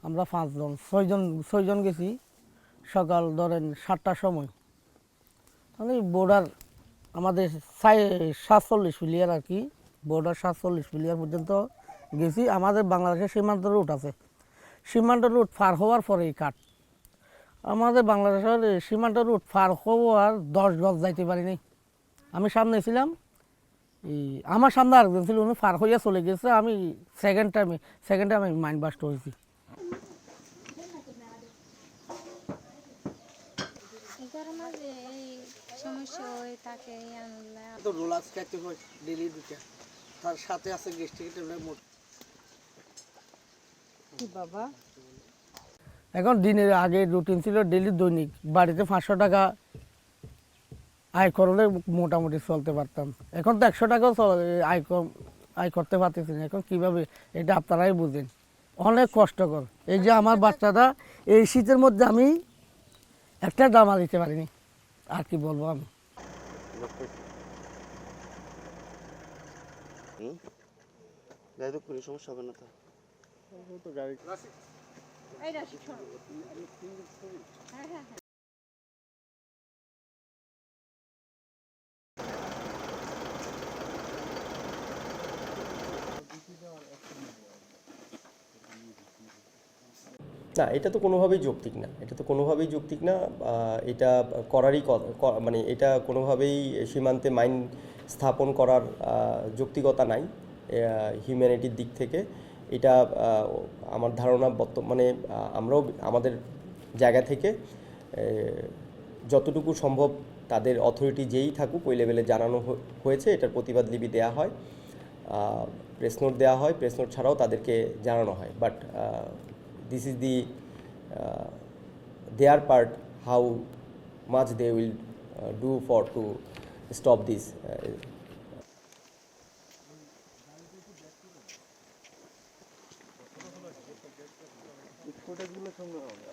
আমরা 5 জন 6জন গেছি। সকাল ধরেন 7টার সময়, মানে বর্ডার আমাদের 47 প্লেয়ার আর কি, বর্ডার 47 প্লেয়ার পর্যন্ত গেছি। আমাদের বাংলাদেশের সীমান্ত রুট আছে, সীমান্ত রুট পার হওয়ার পরেই কাট। আমাদের বাংলাদেশের সীমান্ত রুট পার হওয়ার 10 গজ যাইতে পারিনি। আমি সামনে ছিলাম, আমার সামনে আরেকজন ছিল, উনি পার হইয়া চলে গেছে। আমি সেকেন্ড টাইমে আমি মাইন্ড বাস্ট হয়েছি। তার সাথে আছে বাবা। এখন দিনের আগে রুটিন ছিল ডেলি দৈনিক বাড়িতে 500 টাকা আয় করলে মোটামুটি চলতে পারতাম। এখন তো 100 টাকাও আয় করতে পারতেছি না। এখন কিভাবে, এটা আপনারাই বুঝেন, অনেক কষ্টকর। এই যে আমার বাচ্চাটা এই শীতের মধ্যে আমি একটা জামা দিতে পারিনি, আর কি বলবো আমি। সমস্যা হবে না তো গাড়ি। না, এটা তো কোনোভাবেই যৌক্তিক না, এটা তো কোনোভাবেই যৌক্তিক না। এটা করারই মানে এটা কোনোভাবেই সীমান্তে মাইন স্থাপন করার যৌক্তিকতা নাই হিউম্যানিটির দিক থেকে। এটা আমার ধারণা বর্তমানে আমরাও আমাদের জায়গা থেকে যতটুকু সম্ভব তাদের অথরিটি যেই থাকুক ওই লেভেলে জানানো হয়েছে। এটার প্রতিবাদ লিপি দেওয়া হয়, প্রেস নোট দেওয়া হয়, প্রেস নোট ছাড়াও তাদেরকে জানানো হয়। But this is the their part, how much they will do for to stop this. ফুটেজগুলো সুন্দর হবে।